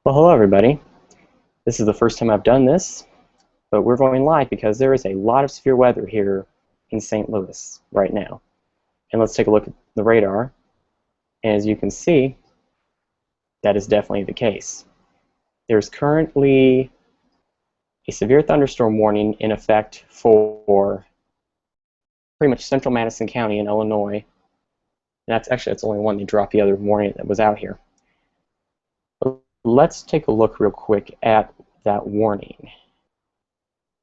Well, hello everybody. This is the first time I've done this, but we're going live because there is a lot of severe weather here in St. Louis right now. And let's take a look at the radar. And as you can see, that is definitely the case. There's currently a severe thunderstorm warning in effect for pretty much central Madison County in Illinois. And that's only one. They dropped the other warning that was out here. Let's take a look real quick at that warning.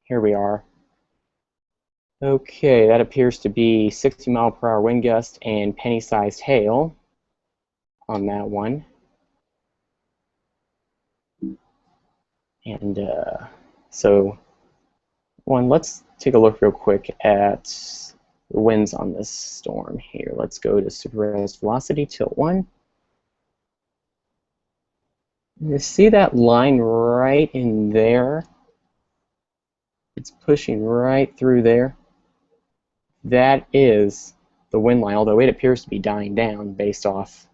Here we are. Okay, that appears to be 60-mile-per-hour wind gust and penny-sized hail on that one. And let's take a look real quick at the winds on this storm here. Let's go to supervised velocity, tilt 1. You see that line right in there? It's pushing right through there. That is the wind line, although it appears to be dying down based off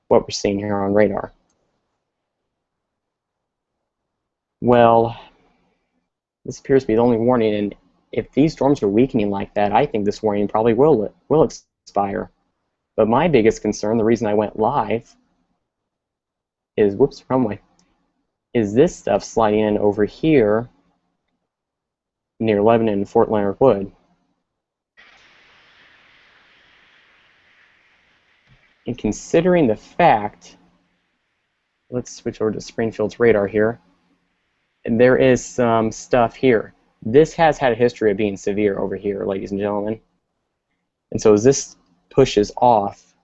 what we're seeing here on radar. Well, this appears to be the only warning, and if these storms are weakening like that, I think this warning probably will expire. But my biggest concern, the reason I went live, is, wrong way, is this stuff sliding in over here near Lebanon and Fort Leonard Wood. And considering the fact, let's switch over to Springfield's radar here, and there is some stuff here. This has had a history of being severe over here, ladies and gentlemen. And so as this pushes off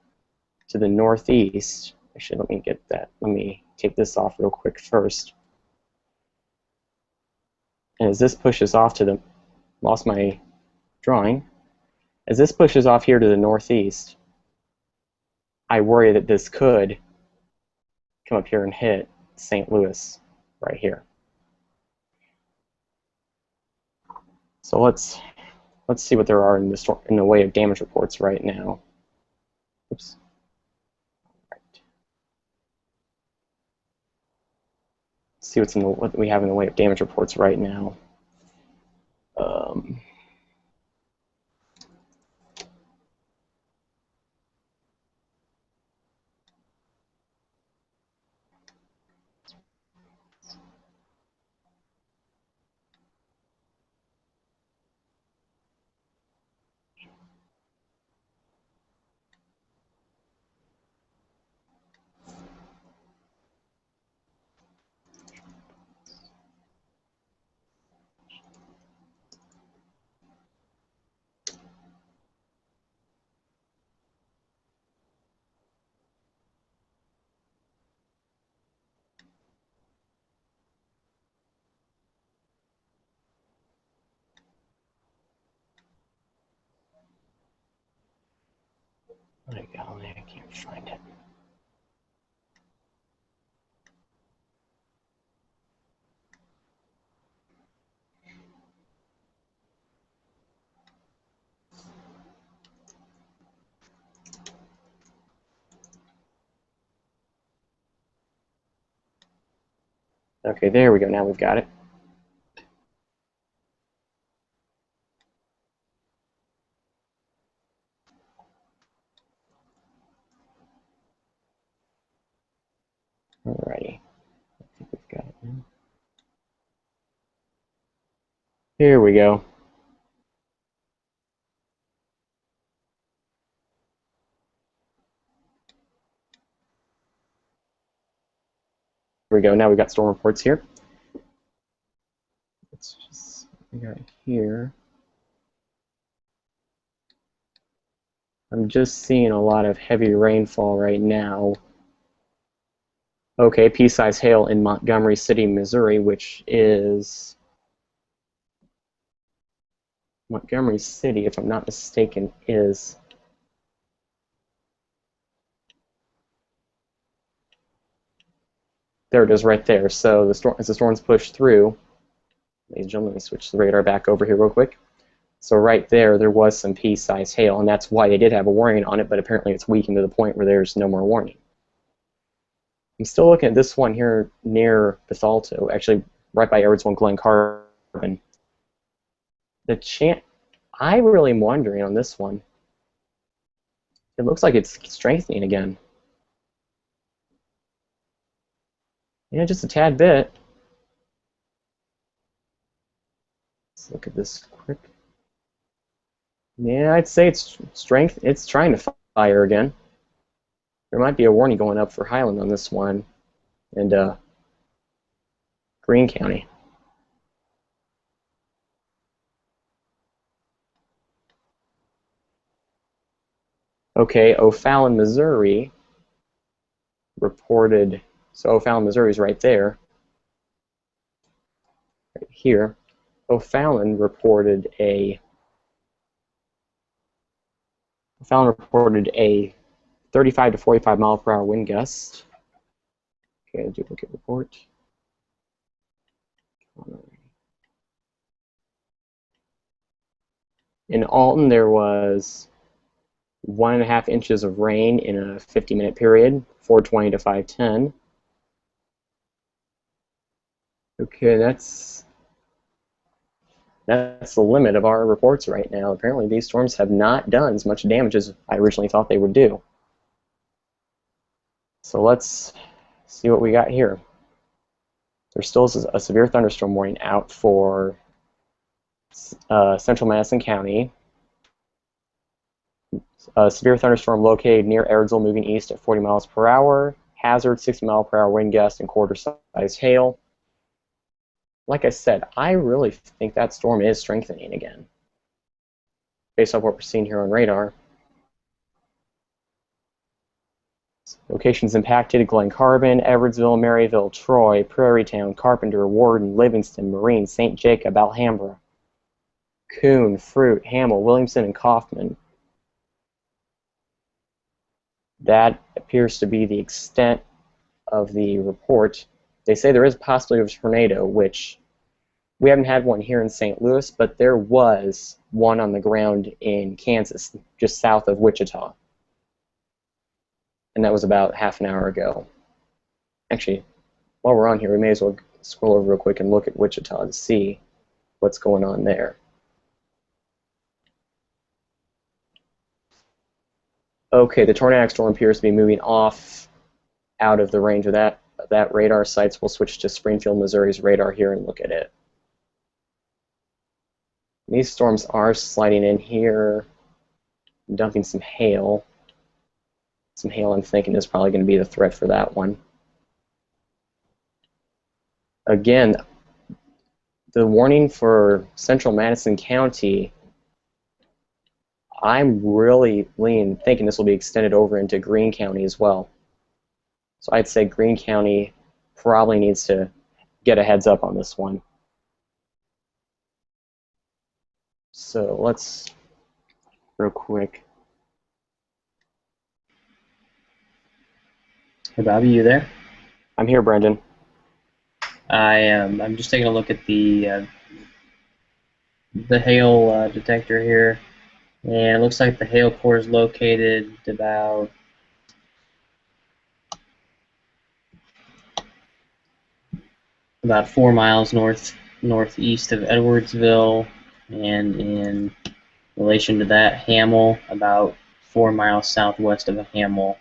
to the northeast, actually let me take this off real quick first. And as this pushes off to the, lost my drawing, as this pushes off here to the northeast, I worry that this could come up here and hit St. Louis right here. So let's see what there are in the way of damage reports right now. Oops. Right. Let's see what we have in the way of damage reports right now. My golly, I can't find it. Okay, there we go. Now we've got it. Alrighty. I think we've got it now. Here we go. Here we go. Now we've got storm reports here. Let's just figure out here. I'm just seeing a lot of heavy rainfall right now. Okay, pea-sized hail in Montgomery City, Missouri, which is Montgomery City, if I'm not mistaken, is there it is right there. So as the storms push through, ladies and gentlemen, let me switch the radar back over here real quick. So right there was some pea-sized hail, and that's why they did have a warning on it, but apparently it's weakened to the point where there's no more warning. I'm still looking at this one here near Bethalto, actually right by Edwardsville and Glen Carbon. I really am wondering on this one. It looks like it's strengthening again. Yeah, just a tad bit. Let's look at this quick. Yeah, I'd say it's strength. It's trying to fire again. There might be a warning going up for Highland on this one, and Greene County. Okay, O'Fallon, Missouri reported. So O'Fallon, Missouri is right there, right here. O'Fallon reported a 35 to 45 mile per hour wind gust. Okay, duplicate report. In Alton, there was 1.5 inches of rain in a 50-minute period, 4:20 to 5:10. Okay, that's the limit of our reports right now. Apparently, these storms have not done as much damage as I originally thought they would do. So let's see what we got here. There's still a severe thunderstorm warning out for central Madison County. A severe thunderstorm located near Edwardsville moving east at 40 miles per hour. Hazard 60 mile per hour wind gust and quarter-size hail. Like I said, I really think that storm is strengthening again, based off what we're seeing here on radar. Locations impacted: Glen Carbon, Edwardsville, Maryville, Troy, Prairietown, Carpenter, Warden, Livingston, Marine, St. Jacob, Alhambra, Coon, Fruit, Hamel, Williamson, and Kaufman. That appears to be the extent of the report. They say there is a possibility of a tornado, which we haven't had one here in St. Louis, but there was one on the ground in Kansas, just south of Wichita. And that was about half an hour ago. Actually, while we're on here, we may as well scroll over real quick and look at Wichita to see what's going on there. Okay, the tornadic storm appears to be moving off out of the range of that radar sites. We'll switch to Springfield, Missouri's radar here and look at it. These storms are sliding in here, dumping some hail. Some hail, I'm thinking, is probably going to be the threat for that one. Again, the warning for central Madison County, I'm really thinking this will be extended over into Greene County as well. So I'd say Greene County probably needs to get a heads up on this one. So let's, real quick. Hey Bobby, you there? I'm here, Brendan. I'm just taking a look at the hail detector here, and it looks like the hail core is located about about 4 miles northeast of Edwardsville, and in relation to that, Hamel about 4 miles southwest of Hamel.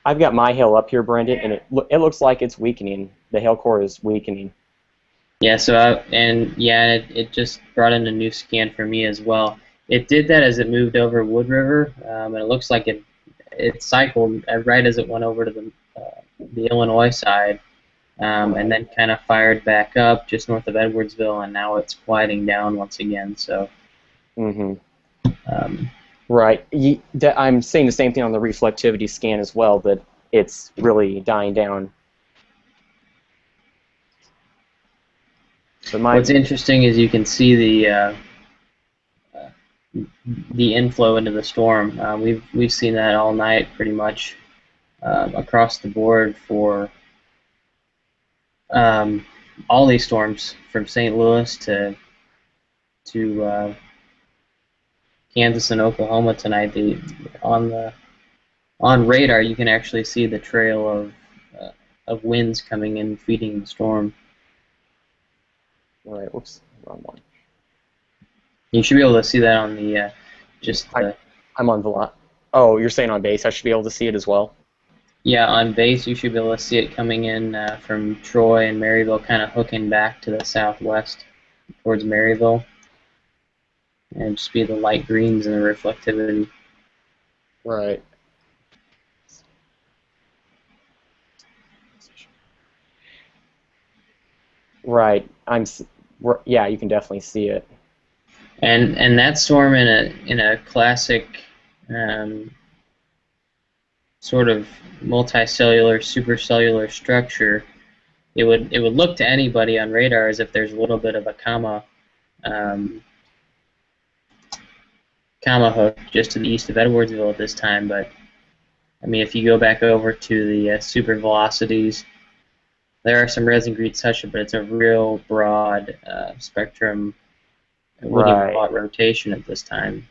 I've got my hail up here, Brendan, and it looks like it's weakening. The hail core is weakening. Yeah, so it just brought in a new scan for me as well. It did that as it moved over Wood River, and it looks like it cycled right as it went over to the Illinois side, and then kind of fired back up just north of Edwardsville, and now it's quieting down once again. So. Right. I'm seeing the same thing on the reflectivity scan as well, that it's really dying down. So what's interesting is you can see the inflow into the storm. We've seen that all night pretty much across the board for all these storms from St. Louis to Kansas and Oklahoma tonight. On the On radar, you can actually see the trail of winds coming in, feeding the storm. All right, whoops, wrong one. You should be able to see that on the just the I'm on Velot. Oh, you're saying on base, I should be able to see it as well? yeah, on base you should be able to see it coming in from Troy and Maryville, kind of hooking back to the southwest towards Maryville, and just be the light greens and the reflectivity. Right. Right. Yeah, you can definitely see it. And that storm in a classic sort of multicellular, supercellular structure, it would look to anybody on radar as if there's a little bit of a um, comma hook just to the east of Edwardsville at this time. But I mean, if you go back over to the super velocities, there are some res and greets touch it, but it's a real broad spectrum. I wouldn't even call it rotation at this time.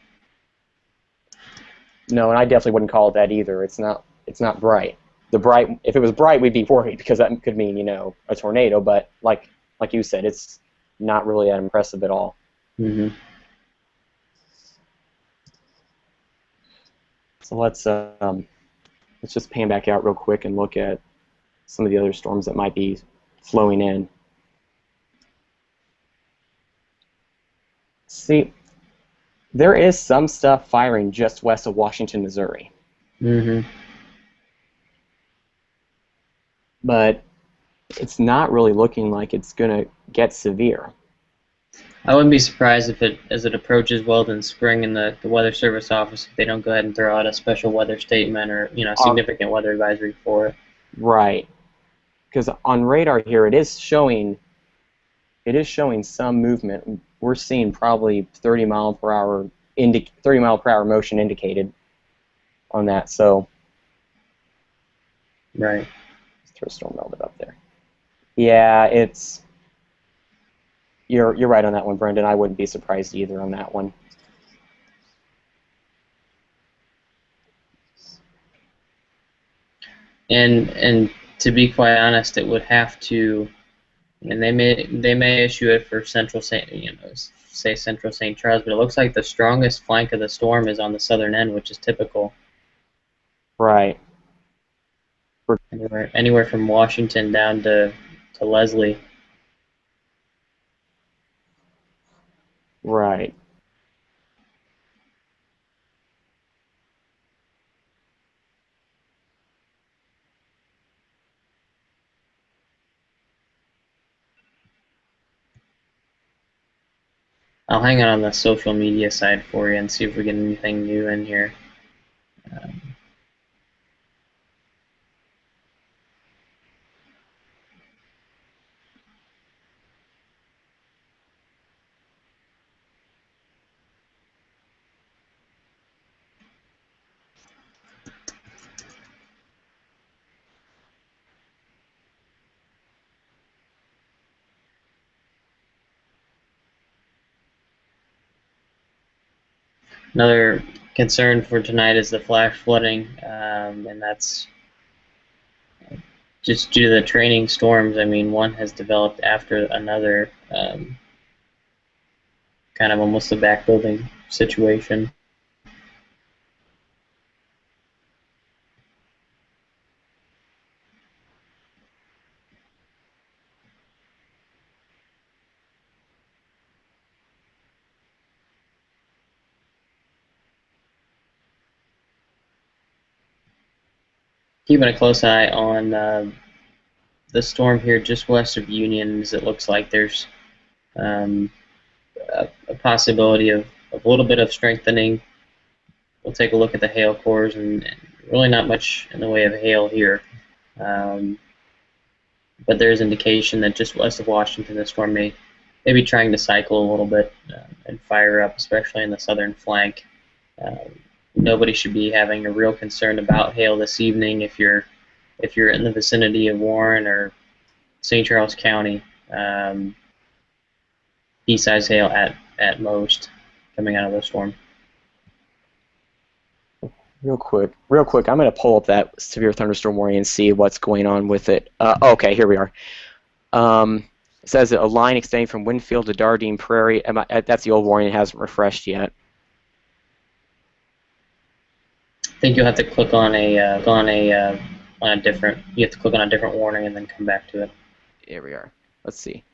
No, and I definitely wouldn't call it that either. It's not bright. If it was bright, we'd be worried because that could mean, a tornado. But like you said, it's not really that impressive at all. Mm-hmm. So let's just pan back out real quick and look at some of the other storms that might be flowing in. See, there is some stuff firing just west of Washington, Missouri. Mm-hmm. But it's not really looking like it's going to get severe. I wouldn't be surprised if as it approaches Weldon Spring in the Weather Service office, if they don't go ahead and throw out a special weather statement or significant weather advisory for it. Right. Because on radar here, it is showing some movement. We're seeing probably 30 mile per hour motion indicated on that. So, right. Let's throw storm melted up there. Yeah, you're right on that one, Brendan. I wouldn't be surprised either on that one. And to be quite honest, it would have to, and they may issue it for Central say Central St. Charles, but it looks like the strongest flank of the storm is on the southern end, which is typical. Right. Anywhere from Washington down to Leslie. Right. I'll hang on the social media side for you and see if we get anything new in here. Another concern for tonight is the flash flooding, and that's just due to the training storms. I mean, one has developed after another, kind of almost a backbuilding situation. Keeping a close eye on the storm here just west of Union, as it looks like there's a possibility of a little bit of strengthening. We'll take a look at the hail cores, and really not much in the way of hail here. But there's indication that just west of Washington, the storm may be trying to cycle a little bit and fire up, especially in the southern flank. Nobody should be having a real concern about hail this evening if you're in the vicinity of Warren or St. Charles County. Pea-size hail at most coming out of the storm. Real quick, I'm going to pull up that severe thunderstorm warning and see what's going on with it. Okay, here we are. It says that a line extending from Winfield to Dardine Prairie. That's the old warning. It hasn't refreshed yet. I think you'll have to click on a different. You have to click on a different warning and then come back to it. Here we are. Let's see.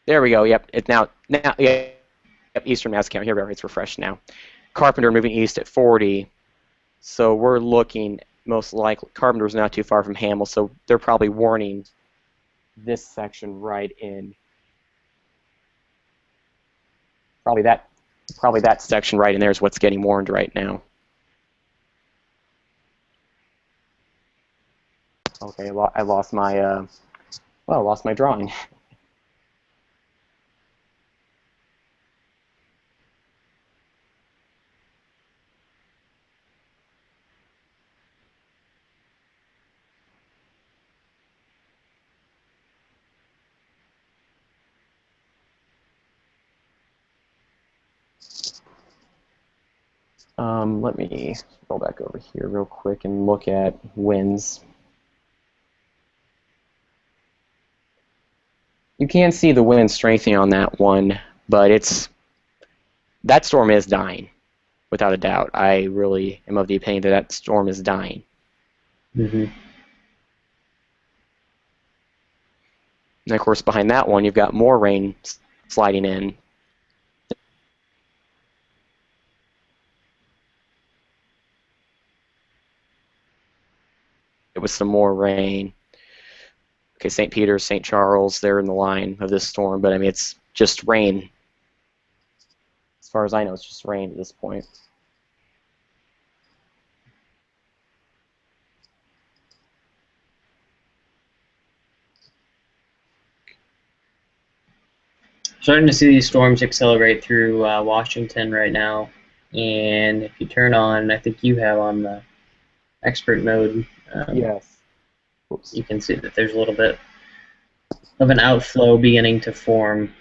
There we go. Yep. It's now. Yeah. Yep. Eastern Mass County. Here we are. It's refreshed now. Carpenter moving east at 40. So we're looking most likely. Carpenter's not too far from Hamel, so they're probably warning this section right in. Probably that section right in there is what's getting warned right now. Okay, I lost my I lost my drawing. Let me go back over here real quick and look at winds. You can see the wind strengthening on that one, but that storm is dying, without a doubt. I really am of the opinion that that storm is dying. Mm-hmm. And of course, behind that one, you've got more rain sliding in. It was some more rain. Okay, St. Peter's, St. Charles, they're in the line of this storm, but I mean, it's just rain. As far as I know, it's just rain at this point. Starting to see these storms accelerate through Washington right now, and if you turn on, I think you have on the expert mode. Yes. Oops. You can see that there's a little bit of an outflow beginning to form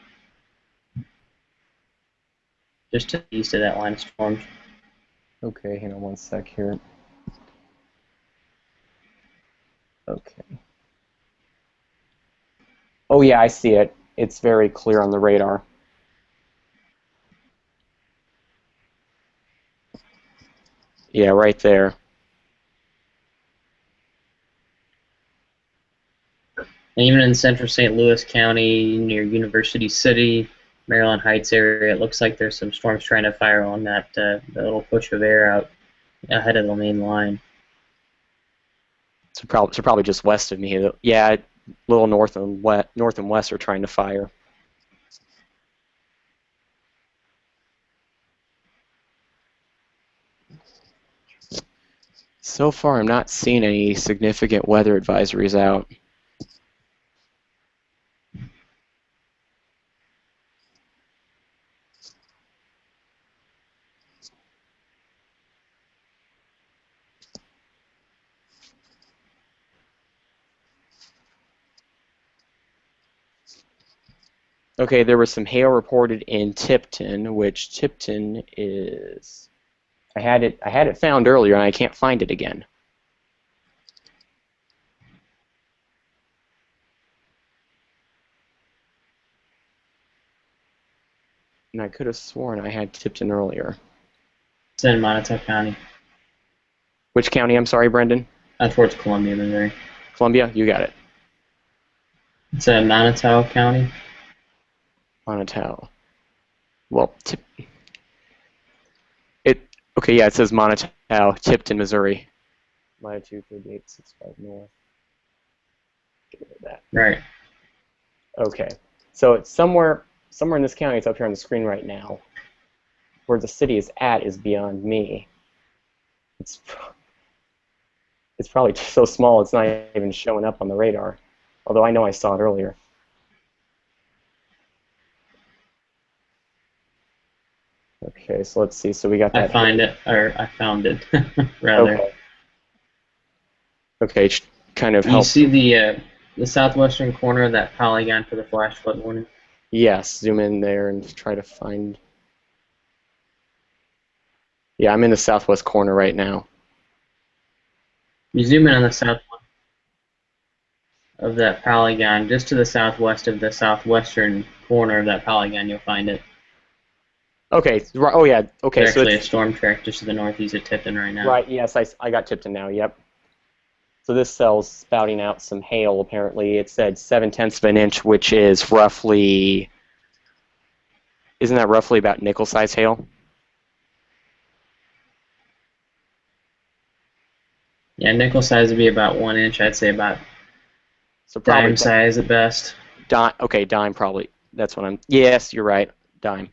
just to the east of that line of storms. Okay, hang on one sec here. Okay. Oh yeah, I see it. It's very clear on the radar. Yeah, right there. And even in central St. Louis County, near University City, Maryland Heights area, it looks like there's some storms trying to fire on that little push of air out ahead of the main line. So probably just west of me. Yeah, a little north and west are trying to fire. So far, I'm not seeing any significant weather advisories out. Okay, there was some hail reported in Tipton, which Tipton is. I had it found earlier, and I can't find it again. And I could have sworn I had Tipton earlier. It's in Montauk County. Which county? I'm sorry, Brendan. Towards Columbia, Missouri. Columbia, you got it. It's in Montauk County. Montauk. Well, okay, yeah, it says Montauk, Tipton, Missouri. Latitude 3865 north. Get rid of that. Right. Okay, so it's somewhere in this county. It's up here on the screen right now. Where the city is at is beyond me. It's probably so small it's not even showing up on the radar. Although I know I saw it earlier. Okay, so let's see. So we got that. I found it, rather. Okay. Okay, kind of help. You see the southwestern corner of that polygon for the flash flood warning? Yes, zoom in there and try to find. Yeah, I'm in the southwest corner right now. You zoom in on the south of that polygon, just to the southwest of the southwestern corner of that polygon, you'll find it. Okay. Oh yeah. Okay. There's So actually a it's storm track just to the northeast of Tipton right now. right. Yes, I got Tipton now. Yep. So this cell's spouting out some hail. Apparently, it said 7/10 of an inch, which is roughly. Isn't that roughly about nickel-sized hail? Yeah, nickel size would be about 1 inch. I'd say about So probably dime size at best. dime. Okay, dime probably. That's what I'm. Yes, you're right. Dime.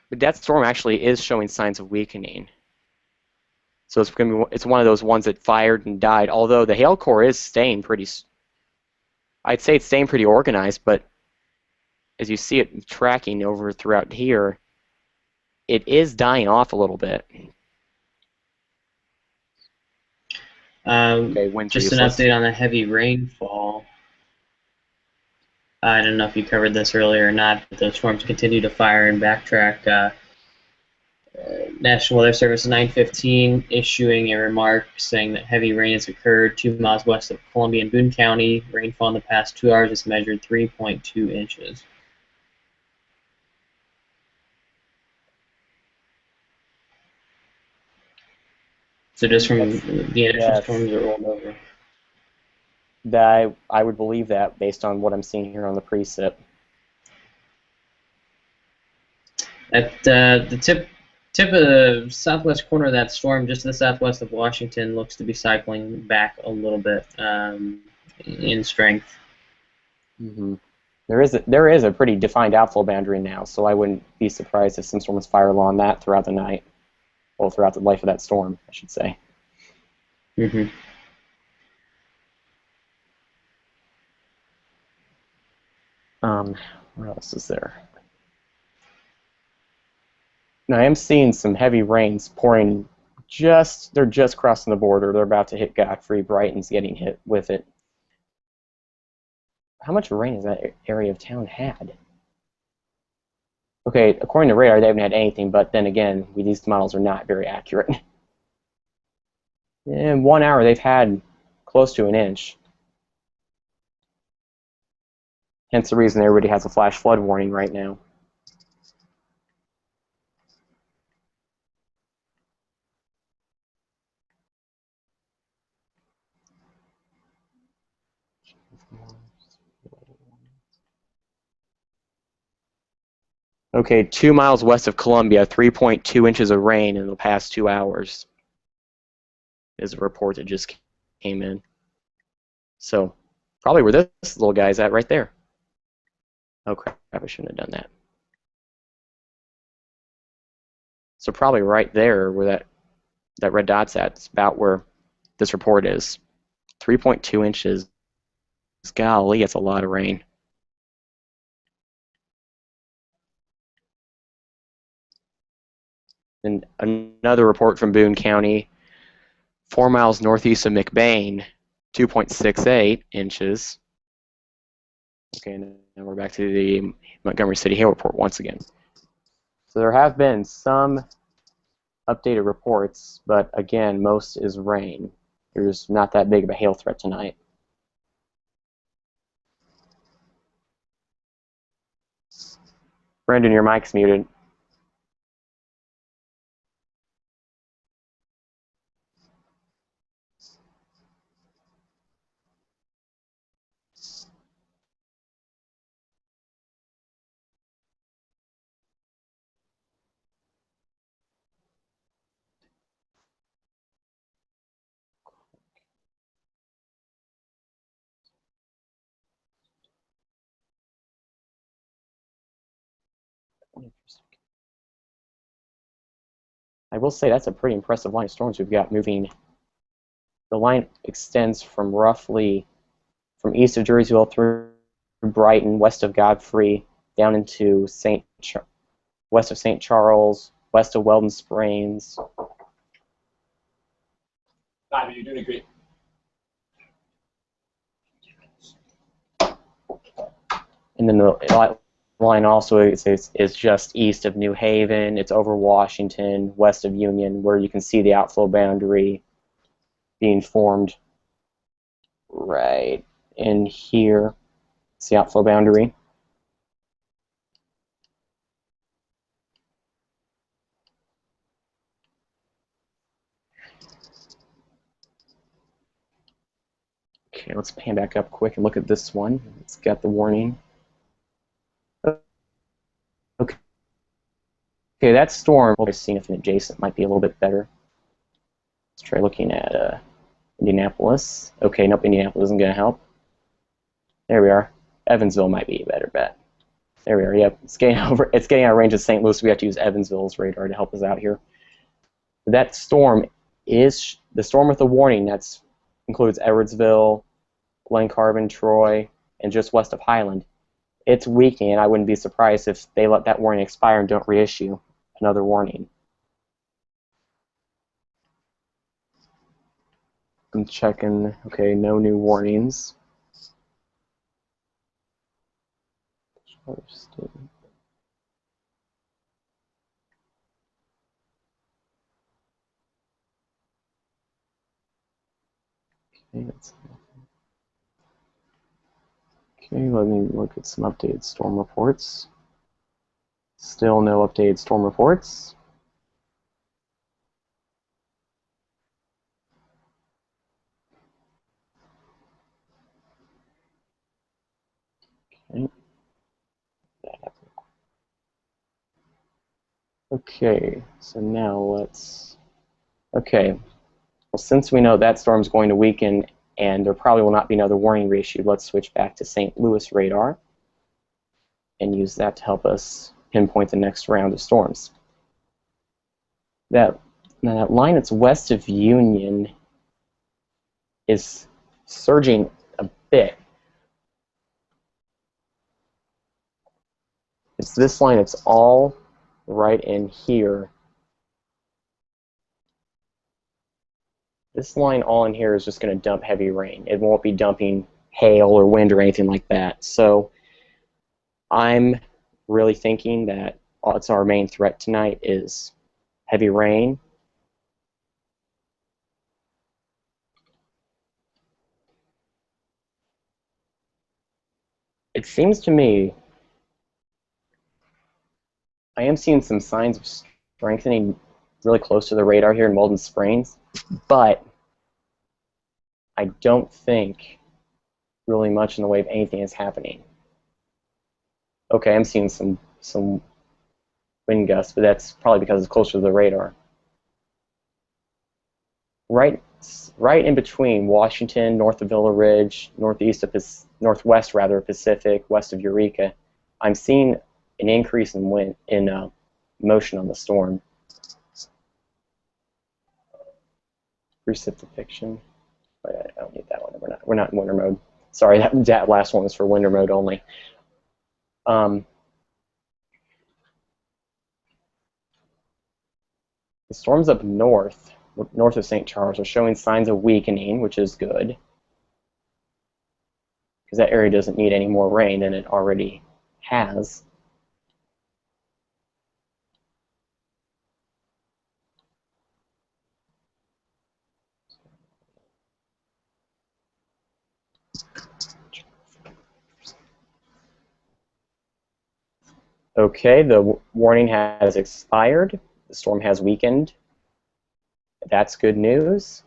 But that storm actually is showing signs of weakening. So it's one of those ones that fired and died. Although the hail core is staying pretty. I'd say it's staying pretty organized, but as you see it tracking over throughout here, it is dying off a little bit. Okay, winds are Just an useless. update on the heavy rainfall. I don't know if you covered this earlier or not, but the storms continue to fire and backtrack. National Weather Service 915 issuing a remark saying that heavy rain has occurred 2 miles west of Columbia and Boone County. Rainfall in the past 2 hours has measured 3.2 inches. So just from the initial storms that rolled over. That I would believe that based on what I'm seeing here on the precip. At the tip of the southwest corner of that storm, just to the southwest of Washington, looks to be cycling back a little bit in strength. Mm-hmm. There is a pretty defined outflow boundary now, so I wouldn't be surprised if some storms fire along that throughout the night, well, throughout the life of that storm, I should say. Mm-hmm. What else is there? Now I am seeing some heavy rains pouring. They're just crossing the border. They're about to hit Godfrey. Brighton's getting hit with it. How much rain has that area of town had? Okay, according to radar, they haven't had anything, but then again, these models are not very accurate. In 1 hour, they've had close to an inch. Hence the reason everybody has a flash flood warning right now. Okay, 2 miles west of Columbia, 3.2 inches of rain in the past 2 hours is a report that just came in. So, probably where this little guy's at right there. Oh crap, I shouldn't have done that. So probably right there where that red dot's at, it's about where this report is. 3.2 inches. Golly, it's a lot of rain. And another report from Boone County, 4 miles northeast of McBain, 2.68 inches. Okay, now we're back to the Montgomery City Hail Report once again. So there have been some updated reports, but again, most is rain. There's not that big of a hail threat tonight. Brendan, your mic's muted. I will say that's a pretty impressive line of storms we've got moving. The line extends from roughly from east of Jerseyville through Brighton, west of Godfrey, down into west of St. Charles, west of Weldon Springs. You're doing great. And then line also is just east of New Haven. It's over Washington, west of Union, where you can see the outflow boundary being formed right in here. It's the outflow boundary. Okay, let's pan back up quick and look at this one. It's got the warning. Okay, that storm, we'll just see if an adjacent might be a little bit better. Let's try looking at Indianapolis. Okay, nope, Indianapolis isn't going to help. There we are. Evansville might be a better bet. There we are. Yep, it's getting out of range of St. Louis. We have to use Evansville's radar to help us out here. That storm is the storm with the warning. That includes Edwardsville, Glen Carbon, Troy, and just west of Highland. It's weakening, and I wouldn't be surprised if they let that warning expire and don't reissue another warning. I'm checking. Okay, no new warnings. Okay, let me look at some updated storm reports. Still no updated storm reports. Okay. Okay, so now let's... Okay, well, since we know that storm's going to weaken and there probably will not be another warning reissued, let's switch back to St. Louis radar and use that to help us pinpoint the next round of storms. That line that's west of Union is surging a bit. It's this line, it's all right in here. This line all in here is just going to dump heavy rain. It won't be dumping hail or wind or anything like that. So I'm really thinking that it's our main threat tonight is heavy rain. It seems to me I am seeing some signs of strengthening really close to the radar here in Malden Springs, but I don't think really much in the way of anything is happening. Okay, I'm seeing some wind gusts, but that's probably because it's closer to the radar. Right in between Washington, north of Villa Ridge, northwest of Pacific, west of Eureka, I'm seeing an increase in wind motion on the storm. Precipitation. I don't need that one. We're not in winter mode. Sorry, that last one was for winter mode only. The storms up north of St. Charles, are showing signs of weakening, which is good, because that area doesn't need any more rain than it already has. Okay, the warning has expired. The storm has weakened. That's good news.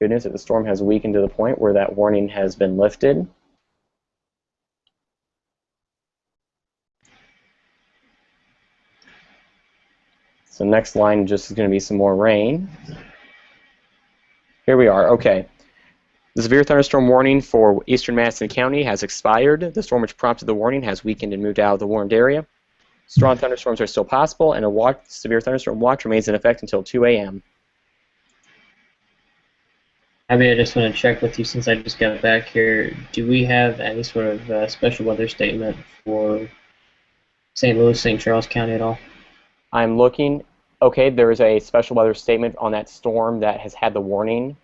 Good news that the storm has weakened to the point where that warning has been lifted. So next line just is going to be some more rain. Here we are. Okay. The severe thunderstorm warning for eastern Madison County has expired. The storm which prompted the warning has weakened and moved out of the warned area. Strong thunderstorms are still possible, and a severe thunderstorm watch remains in effect until 2 a.m. Abby, I just want to check with you since I just got back here. Do we have any sort of special weather statement for St. Louis, St. Charles County at all? I'm looking. Okay, there is a special weather statement on that storm that has had the warning.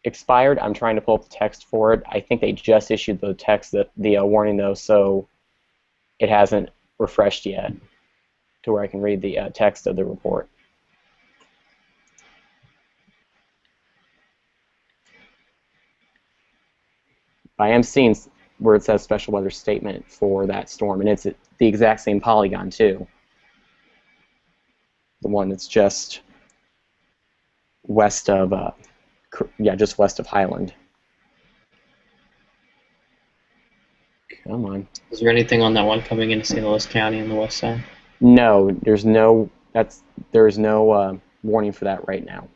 expired. I'm trying to pull up the text for it. I think they just issued the text, the warning though, so it hasn't refreshed yet to where I can read the text of the report. I am seeing where it says special weather statement for that storm, and it's the exact same polygon too. The one that's just west of, just west of Highland. Come on. Is there anything on that one coming into St. Louis County on the west side? No, there's no warning for that right now.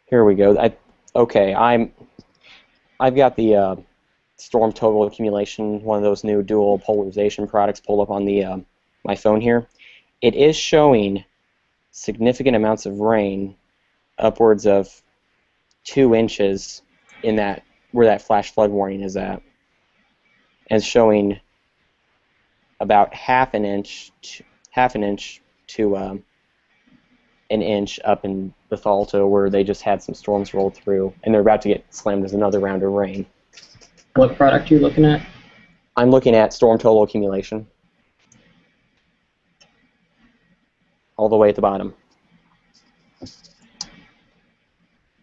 Here we go. Okay, I've got the storm total accumulation, one of those new dual polarization products, pulled up on the my phone here. It is showing significant amounts of rain, upwards of 2 inches in that where that flash flood warning is at, and it's showing about half an inch to an inch up in Bethalto, where they just had some storms roll through, and they're about to get slammed as another round of rain. What product are you looking at? I'm looking at storm total accumulation. All the way at the bottom.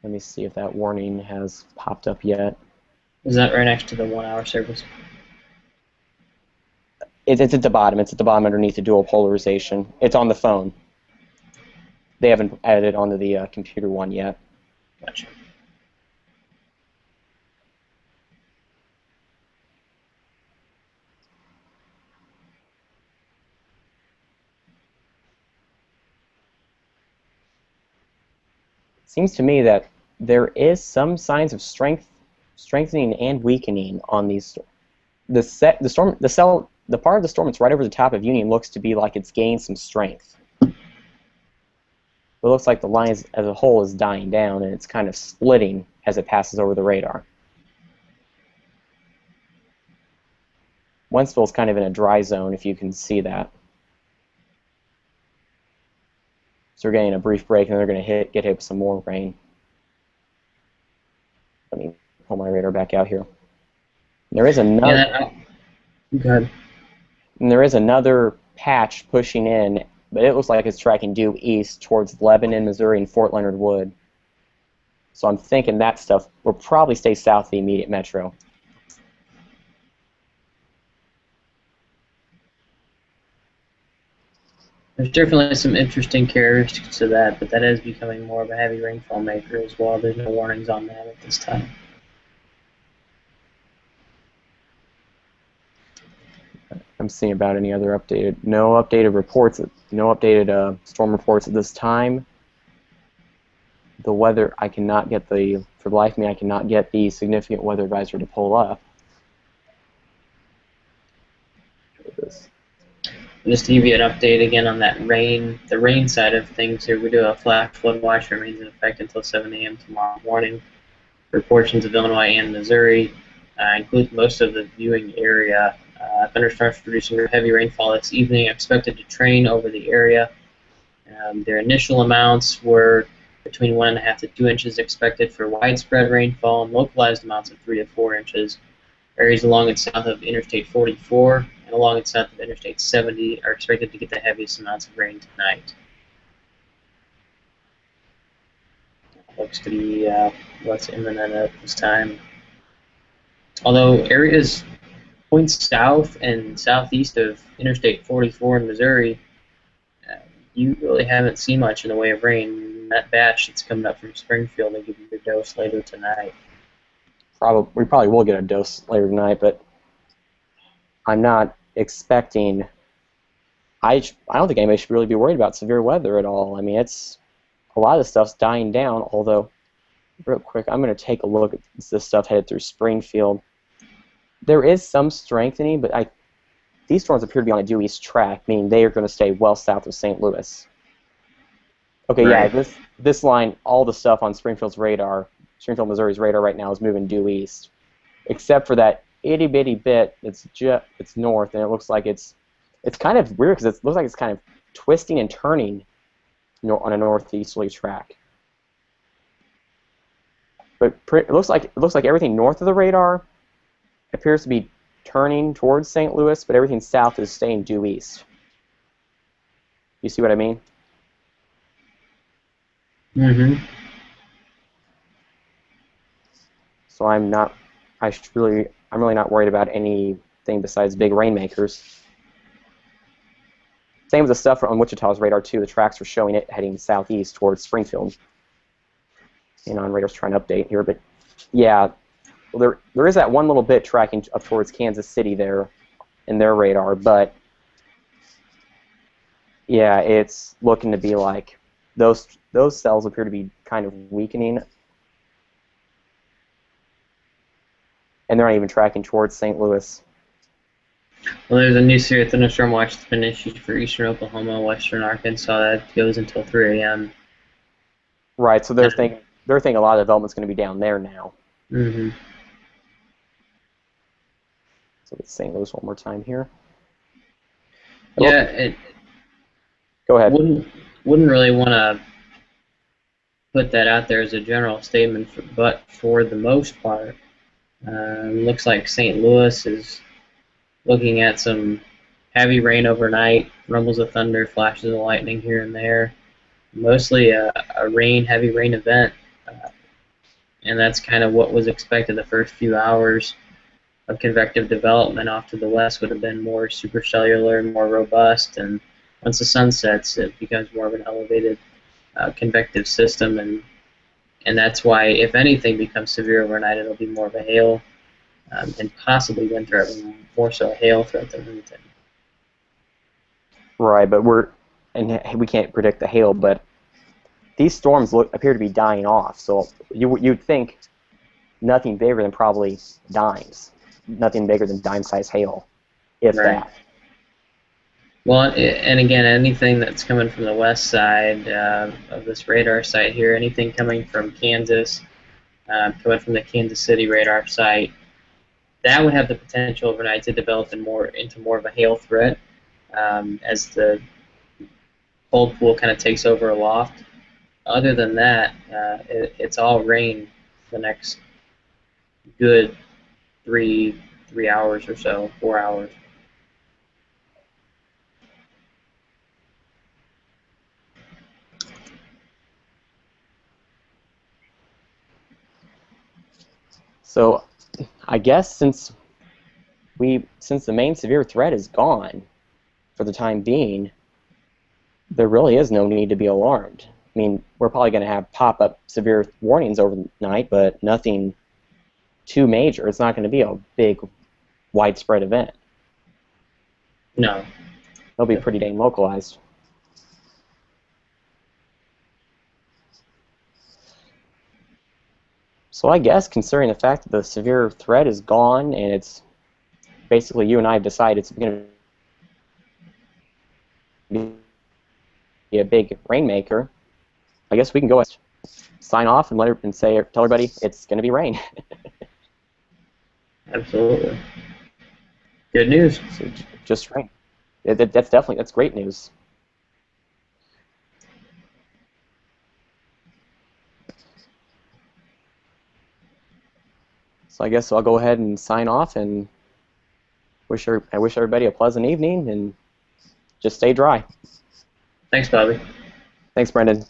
Let me see if that warning has popped up yet. Is that right next to the 1 hour service? It's at the bottom. It's at the bottom underneath the dual polarization. It's on the phone. They haven't added it onto the computer one yet. Gotcha. Seems to me that there is some signs of strengthening and weakening on these. The part of the storm that's right over the top of Union looks to be like it's gained some strength. It looks like the line as a whole is dying down, and it's kind of splitting as it passes over the radar. Wentzville's kind of in a dry zone, if you can see that. So we're getting a brief break, and they're going to get hit with some more rain. Let me pull my radar back out here. There is another. Yeah, go ahead. And there is another patch pushing in, but it looks like it's tracking due east towards Lebanon, Missouri, and Fort Leonard Wood. So I'm thinking that stuff will probably stay south of the immediate metro. There's definitely some interesting characteristics to that, but that is becoming more of a heavy rainfall maker as well. There's no warnings on that at this time. I'm seeing about any other no updated reports, no updated storm reports at this time. The weather, for the life of me, I cannot get the significant weather advisory to pull up. Just to give you an update again on that the rain side of things here, we do a flash flood watch remains in effect until 7 a.m. tomorrow morning for portions of Illinois and Missouri, includes most of the viewing area. Thunderstorms producing heavy rainfall this evening expected to train over the area. Their initial amounts were between 1.5 to 2 inches expected for widespread rainfall, and localized amounts of 3 to 4 inches. Areas along and south of Interstate 44 and along and south of Interstate 70 are expected to get the heaviest amounts of rain tonight. Looks to be what's imminent at this time. Although areas points south and southeast of Interstate 44 in Missouri, you really haven't seen much in the way of rain. That batch that's coming up from Springfield, they give you your dose later tonight. We probably will get a dose later tonight, but I'm not expecting. I don't think anybody should really be worried about severe weather at all. I mean, a lot of the stuff's dying down. Although, real quick, I'm going to take a look at this stuff headed through Springfield. There is some strengthening, but these storms appear to be on a due east track, meaning they are going to stay well south of St. Louis. Okay, right. Yeah, this line, all the stuff on Springfield's radar Springfield, Missouri's radar right now is moving due east, except for that itty bitty bit that's it's north, and it looks like it's kind of weird because it looks like it's kind of twisting and turning on a northeasterly track. But it looks like everything north of the radar appears to be turning towards St. Louis, but everything south is staying due east. You see what I mean? Mm-hmm. So I'm really not worried about anything besides big rainmakers. Same with the stuff on Wichita's radar too. The tracks are showing it heading southeast towards Springfield. You know, on radar's trying to update here, but yeah, well, there is that one little bit tracking up towards Kansas City there in their radar, but yeah, it's looking to be like those cells appear to be kind of weakening, and they're not even tracking towards St. Louis. Well, there's a new severe thunderstorm watch that's been issued for eastern Oklahoma, western Arkansas. That goes until 3 a.m. Right, so they're thinking a lot of development's going to be down there now. Mm-hmm. So let's St. Louis one more time here. Yeah, Go ahead. Wouldn't really want to put that out there as a general statement, but for the most part, looks like St. Louis is looking at some heavy rain overnight, rumbles of thunder, flashes of lightning here and there. Mostly a heavy rain event, and that's kind of what was expected. The first few hours of convective development off to the west would have been more supercellular, more robust, and once the sun sets, it becomes more of an elevated convective system, and that's why, if anything becomes severe overnight, it'll be more of a hail and possibly wind threat, more so a hail threat than anything. Right, but we can't predict the hail, but these storms appear to be dying off. So you'd think nothing bigger than probably dimes, nothing bigger than dime-sized hail, if Right. that. Well, and again, anything that's coming from the west side of this radar site here, anything coming from Kansas, coming from the Kansas City radar site, that would have the potential overnight to develop into more of a hail threat as the cold pool kind of takes over aloft. Other than that, it's all rain the next good 3 hours or so, 4 hours. So I guess since the main severe threat is gone for the time being, there really is no need to be alarmed. I mean, we're probably going to have pop-up severe warnings overnight, but nothing too major. It's not going to be a big, widespread event. No. They'll be pretty dang localized. So I guess, considering the fact that the severe threat is gone, and it's basically you and I have decided it's going to be a big rainmaker, I guess we can go sign off and tell everybody it's going to be rain. Absolutely. Good news. So just rain. That's great news. So I guess I'll go ahead and sign off and I wish everybody a pleasant evening and just stay dry. Thanks, Bobby. Thanks, Brendan.